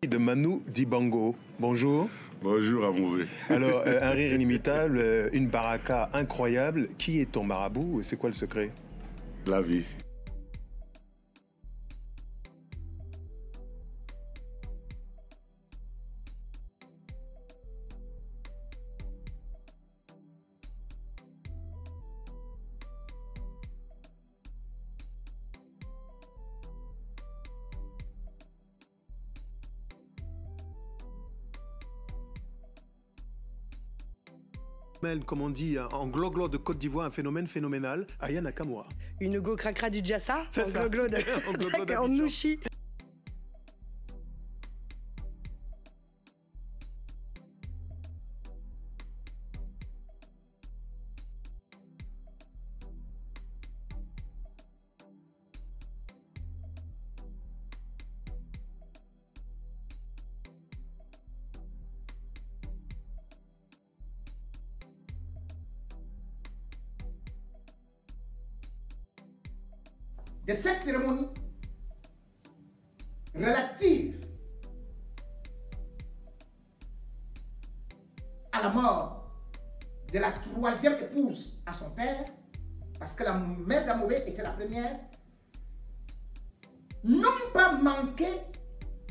De Manu Dibango. Bonjour. Bonjour Amouvé. Alors, un rire inimitable, une baraka incroyable. Qui est ton marabout et c'est quoi le secret? La vie. Comme on dit en glo-glo de Côte d'Ivoire, un phénomène phénoménal, Aya Nakamura. Une go cracra du Djassa. C'est ça. En Nouchi. De cette cérémonie relative à la mort de la troisième épouse à son père, parce que la mère d'Amobé était la première, n'ont pas manqué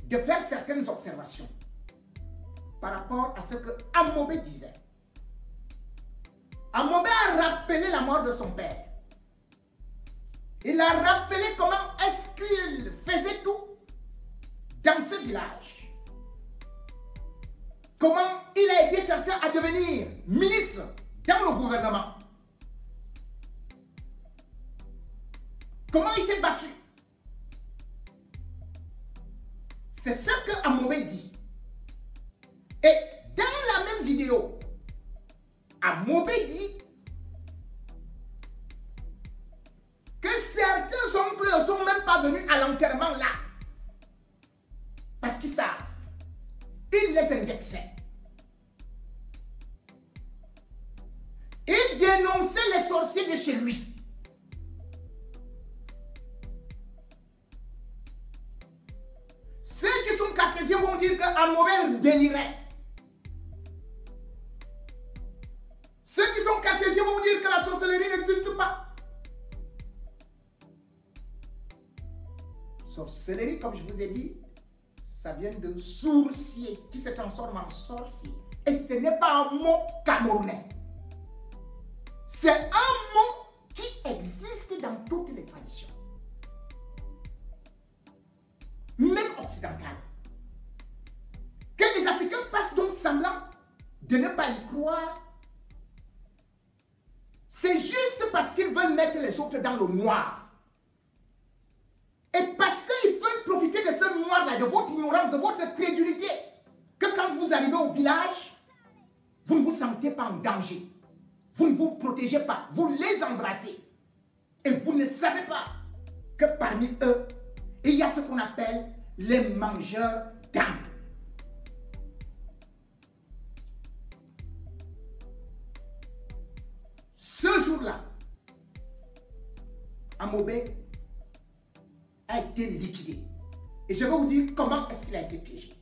de faire certaines observations par rapport à ce que Amobé disait. Amobé a rappelé la mort de son père. Il a rappelé comment est-ce qu'il faisait tout dans ce village. Comment il a aidé certains à devenir ministres dans le gouvernement. Comment il s'est battu. C'est ce que Amobé dit. Et dans la même vidéo, Amobé dit que certains oncles ne sont même pas venus à l'enterrement là. Parce qu'ils savent. Ils les indexaient. Ils dénonçaient les sorciers de chez lui. Ceux qui sont cartésiens vont dire qu'Amobé délirait. Ceux qui sont cartésiens vont dire que la sorcellerie n'existe pas. Sorcellerie, comme je vous ai dit, ça vient de sourcier qui se transforme en sorcier. Et ce n'est pas un mot camerounais. C'est un mot qui existe dans toutes les traditions. Même occidentales. Que les Africains fassent donc semblant de ne pas y croire. C'est juste parce qu'ils veulent mettre les autres dans le noir. Et parce qu'ils veulent profiter de ce noir-là, de votre ignorance, de votre crédulité, que quand vous arrivez au village, vous ne vous sentez pas en danger. Vous ne vous protégez pas. Vous les embrassez. Et vous ne savez pas que parmi eux, il y a ce qu'on appelle les mangeurs d'âmes. Ce jour-là, Amobé a été liquidé. Et je vais vous dire comment est-ce qu'il a été piégé.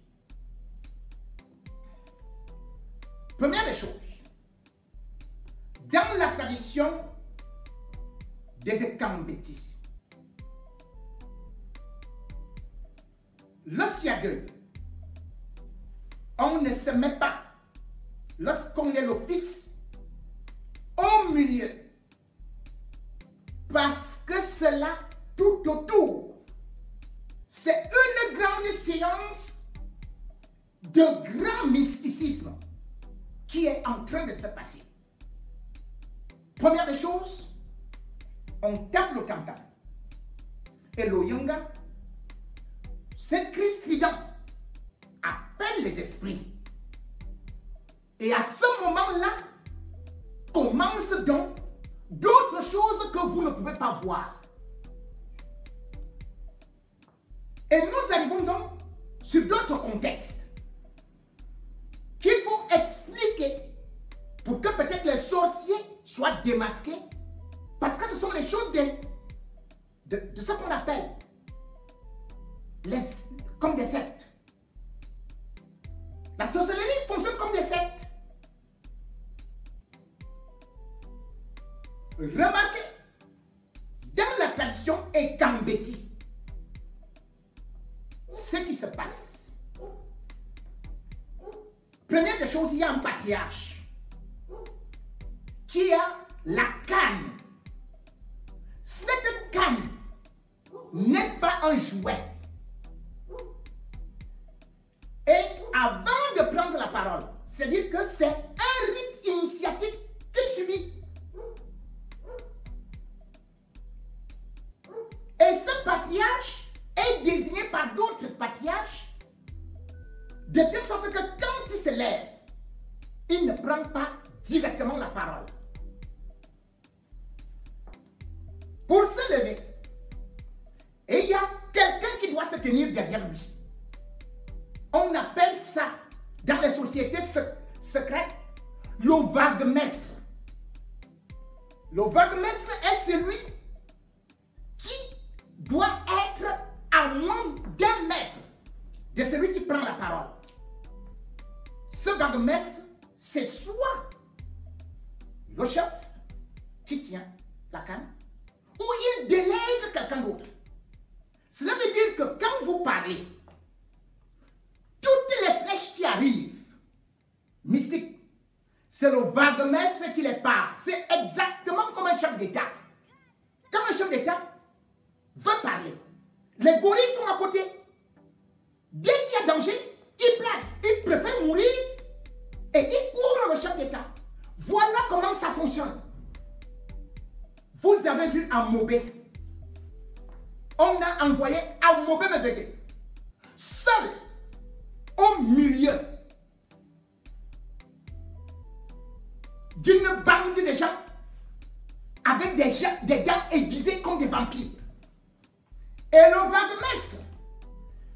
Première des choses, dans la tradition des Ekambeti, lorsqu'il y a deuil, on ne se met pas, lorsqu'on est le fils, au milieu. Parce que cela, tout autour, c'est une grande séance de grand mysticisme qui est en train de se passer. Première des choses, on tape le tam-tam. Et le yanga, ce cri strident appelle les esprits. Et à ce moment-là, commencent donc d'autres choses que vous ne pouvez pas voir. Et nous arrivons donc sur d'autres contextes qu'il faut expliquer pour que peut-être les sorciers soient démasqués, parce que ce sont les choses de ce qu'on appelle comme des sectes. dans la tradition Ekambeti, ce qui se passe, première des choses, il y a un patriarche qui a la canne. Cette canne n'est pas un jouet. Et avant de prendre la parole, c'est-à-dire que c'est un rite initiatique qu'il subit. Et ce patriarche est désigné par d'autres patriarches de telle sorte que quand il se lève, il ne prend pas directement la parole. Pour se lever, et il y a quelqu'un qui doit se tenir derrière lui. On appelle ça, dans les sociétés secrètes, le vaguemestre. Le vaguemestre est celui qui doit être à moins d'1 mètre de celui qui prend la parole. Ce vaguemestre, c'est soit le chef qui tient la canne, ou il délègue quelqu'un d'autre. Cela veut dire que quand vous parlez, toutes les flèches qui arrivent, mystiques, c'est le vaguemestre qui les parle. C'est exactement comme un chef d'État. Quand un chef d'État veut parler, les gorilles sont à côté. Dès qu'il y a danger, ils planent. Ils préfèrent mourir et ils couvrent le chef d'État. Voilà comment ça fonctionne. Vous avez vu Amobé. On a envoyé Amobé Médégué. Seul au milieu d'une bande de gens avec des dents aiguisées comme des vampires. Et le vaguemestre,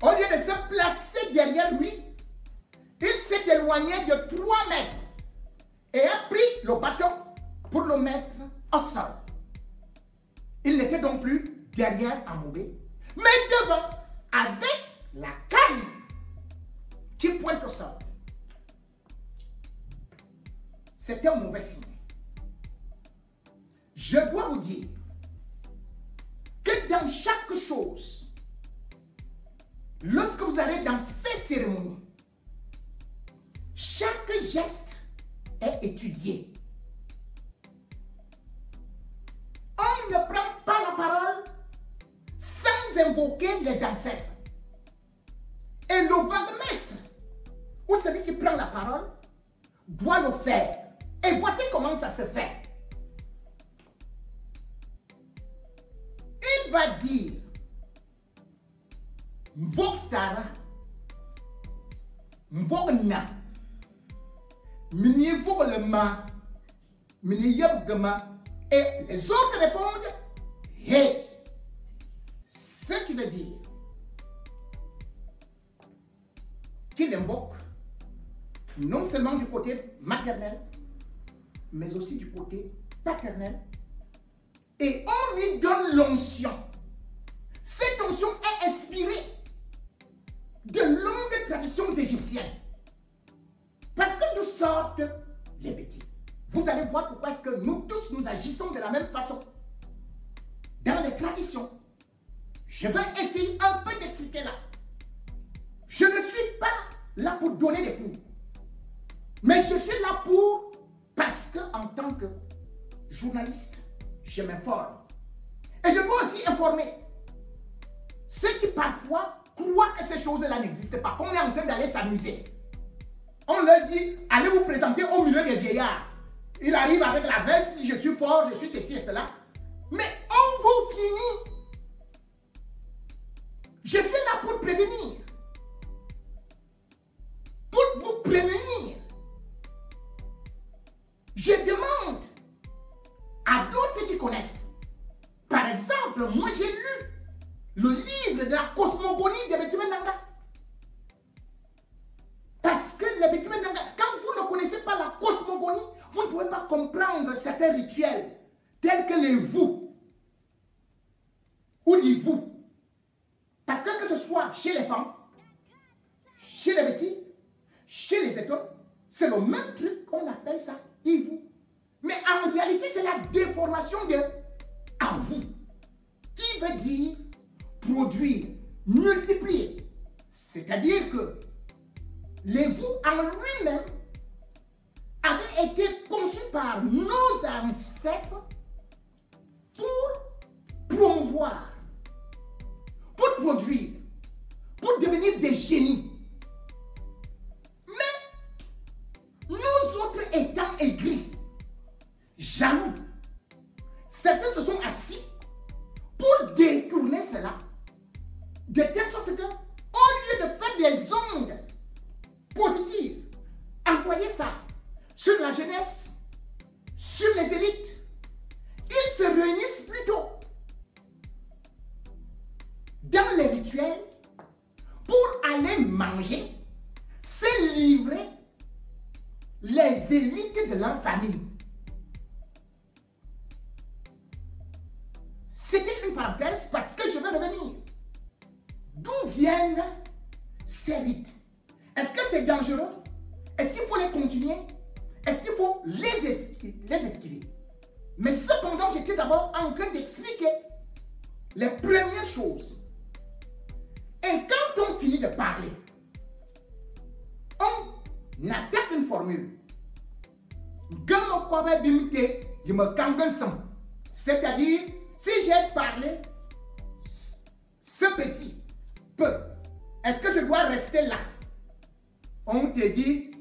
au lieu de se placer derrière lui, il s'est éloigné de 3 mètres et a pris le bâton pour le mettre au sol. Il n'était donc plus derrière Amobé, mais devant, avec la canne qui pointe au sol. C'est un mauvais signe. Je dois vous dire que dans chaque chose, lorsque vous allez dans ces cérémonies, chaque geste est étudié. On ne prend pas la parole sans invoquer les ancêtres. Et le vaguemestre, ou celui qui prend la parole, doit le faire. Et voici comment ça se fait. Il va dire Mboktara, Mbogna, Mini Voglema, Mini Yabgama, et les autres répondent Hé. Ce qui veut dire qu'il invoque non seulement du côté maternel, mais aussi du côté paternel. Et on lui donne l'onction. Cette onction est inspirée de longues traditions égyptiennes. Parce que d'où sortent les bêtises. Vous allez voir pourquoi est-ce que nous tous nous agissons de la même façon. Dans les traditions. Je vais essayer un peu d'expliquer là. Je ne suis pas là pour donner des cours. Mais je suis là pour, parce que en tant que journaliste, je m'informe. Et je peux aussi informer ceux qui parfois croient que ces choses-là n'existent pas, qu'on est en train d'aller s'amuser. On leur dit, allez vous présenter au milieu des vieillards. Il arrive avec la veste, il dit, je suis fort, je suis ceci et cela. Mais on vous finit. Je suis là pour prévenir. Pour vous prévenir. Je demande à d'autres qui connaissent. Par exemple, moi j'ai lu le livre de la cosmogonie de Betty Nanga. Parce que les Betty Nanga, quand vous ne connaissez pas la cosmogonie, vous ne pouvez pas comprendre certains rituels tels que les vous ou les vous. Parce que ce soit chez les femmes, chez les Betty, chez les étoiles, c'est le même truc, on appelle ça vous. Mais en réalité, c'est la déformation de à vous. veut dire produire, multiplier. C'est-à-dire que l'égout en lui-même avait été conçu par nos ancêtres pour promouvoir, pour produire, pour devenir des génies. Mais nous autres étant aigris, jaloux, certains se sont assis pour détourner cela de telle sorte que, au lieu de faire des ondes positives, employer ça sur la jeunesse, sur les élites, ils se réunissent plutôt dans les rituels pour aller manger, se livrer les élites de leur famille. C'était une parenthèse parce que je veux revenir. D'où viennent ces rites? Est-ce que c'est dangereux? Est-ce qu'il faut les continuer? Est-ce qu'il faut les esquiver? Mais cependant, j'étais d'abord en train d'expliquer les premières choses. Et quand on finit de parler, on attaque une formule. C'est-à-dire, si j'ai parlé ce petit peu, est-ce que je dois rester là? On te dit,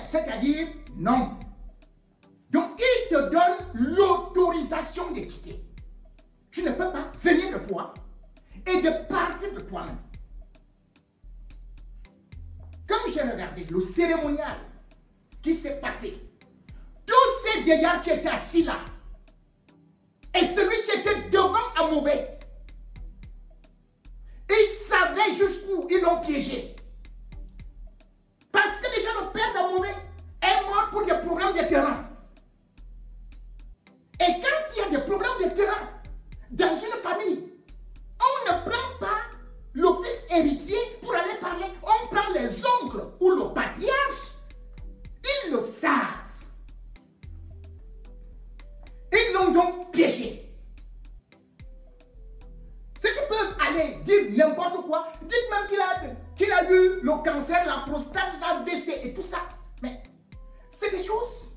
c'est-à-dire non. Donc, il te donne l'autorisation de quitter. Tu ne peux pas venir de toi et de partir de toi-même. Comme j'ai regardé le cérémonial qui s'est passé, tous ces vieillards qui étaient assis là, et celui qui était devant Amobé, ils savaient jusqu'où ils l'ont piégé. Parce que déjà le père d'Amobé est mort pour des problèmes de terrain. Et quand il y a des problèmes de terrain dans une famille, on ne prend pas le fils héritier pour aller parler. On prend les oncles ou le patriarche. Ils le savent. Ils l'ont donc piégé. Ceux qui peuvent aller dire n'importe quoi, dites même qu'il a eu le cancer, la prostate, l'AVC et tout ça. Mais c'est des choses